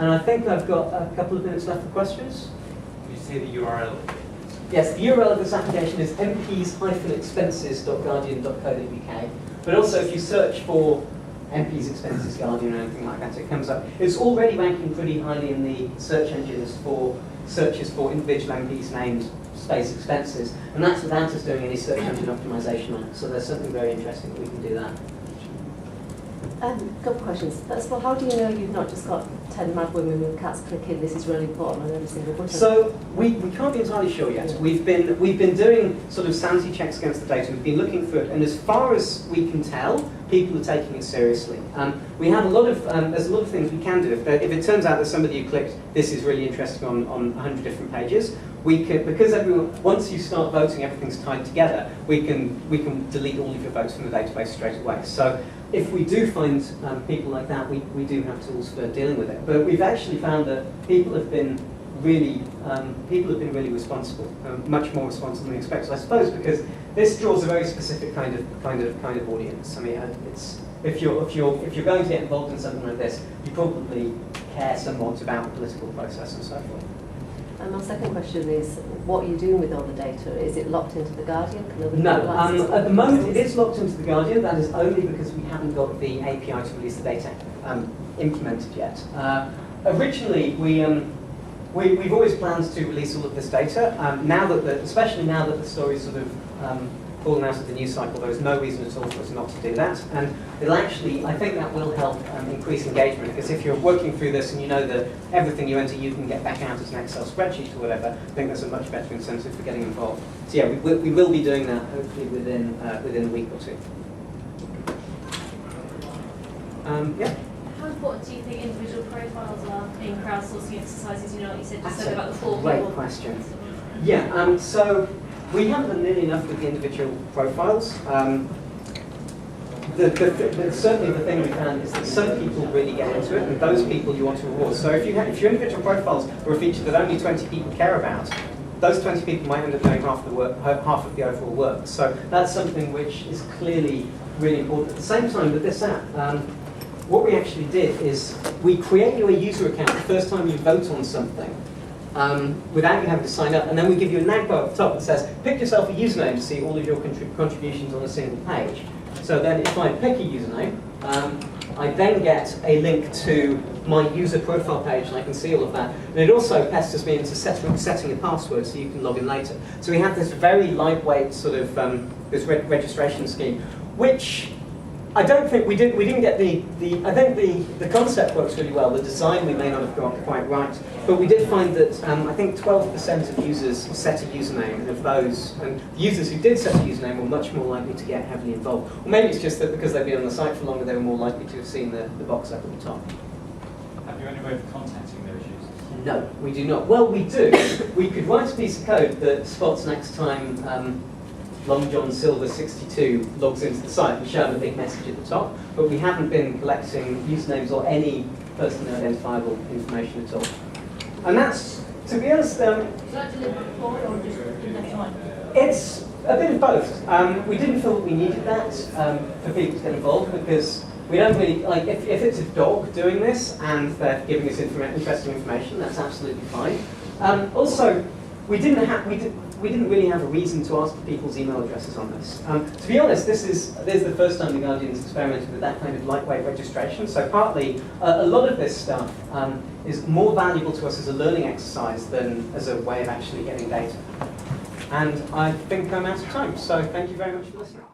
And I think I've got a couple of minutes left for questions. Can you say the URL? Yes, the URL of this application is mps-expenses.guardian.co.uk. But also, if you search for MP's Expenses Guardian or anything like that, it comes up. It's already ranking pretty highly in the search engines for searches for individual MPs named space expenses. And that's without us doing any search engine optimization on it. So there's something very interesting that we can do that. A couple of questions. First of all, how do you know you've not just got 10 mad women with cats clicking this is really important on every single button? So we can't be entirely sure yet. We've been doing sort of sanity checks against the data. We've been looking through it, and as far as we can tell, people are taking it seriously. We have a lot of there's a lot of things we can do. If it turns out that somebody who clicked this is really interesting on 100 different pages, we could, because everyone, once you start voting, everything's tied together. We can delete all of your votes from the database straight away. So if we do find people like that, we do have tools for dealing with it. But we've actually found that people have been really responsible, much more responsible than we expected. I suppose because this draws a very specific kind of audience. I mean, if you're going to get involved in something like this, you probably care somewhat about the political process and so forth. And my second question is, what are you doing with all the data? Is it locked into the Guardian? No, at the moment it is locked into the Guardian. That is only because we haven't got the API to release the data implemented yet. Originally, we've always planned to release all of this data. Especially now that the story's sort of fallen out of the news cycle, there is no reason at all for us not to do that. And it'll actually, I think that will help increase engagement, because if you're working through this and you know that everything you enter you can get back out as an Excel spreadsheet or whatever, I think there's a much better incentive for getting involved. So yeah, we will be doing that hopefully within a week or two. Yeah. How important do you think individual profiles are in crowdsourcing exercises? You know, you said about the 4 great people. question. Yeah, so we haven't done nearly enough with the individual profiles. Certainly the thing we found is that some people really get into it, and those people you want to reward. So if your individual profiles are a feature that only 20 people care about, those 20 people might end up doing half of the overall work. So that's something which is clearly really important. At the same time with this app, what we actually did is we create you a user account the first time you vote on something, without you having to sign up, and then we give you a nag bar at the top that says, pick yourself a username to see all of your contributions on a single page. So then if I pick a username, I then get a link to my user profile page, and I can see all of that. And it also pesters me into setting a password so you can log in later. So we have this very lightweight sort of this registration scheme, which I don't think we didn't get I think the concept works really well. The design we may not have got quite right, but we did find that I think 12% of users set a username, and of those, and the users who did set a username were much more likely to get heavily involved. Or maybe it's just that because they've been on the site for longer, they were more likely to have seen the box up at the top. Have you any way of contacting those users? No, we do not. Well, we do. We could write a piece of code that spots next time Long John Silver 62 logs into the site and show them a big message at the top, but we haven't been collecting usernames or any personally identifiable information at all. And that's, to be honest, Is that deliberate for or just in the time? it's a bit of both. We didn't feel that we needed that for people to get involved, because we don't really, like, if it's a dog doing this and they're giving us interesting information, that's absolutely fine. Also, we didn't really have a reason to ask for people's email addresses on this. To be honest, this is the first time the Guardian's experimented with that kind of lightweight registration. So partly, a lot of this stuff is more valuable to us as a learning exercise than as a way of actually getting data. And I think I'm out of time, so thank you very much for listening.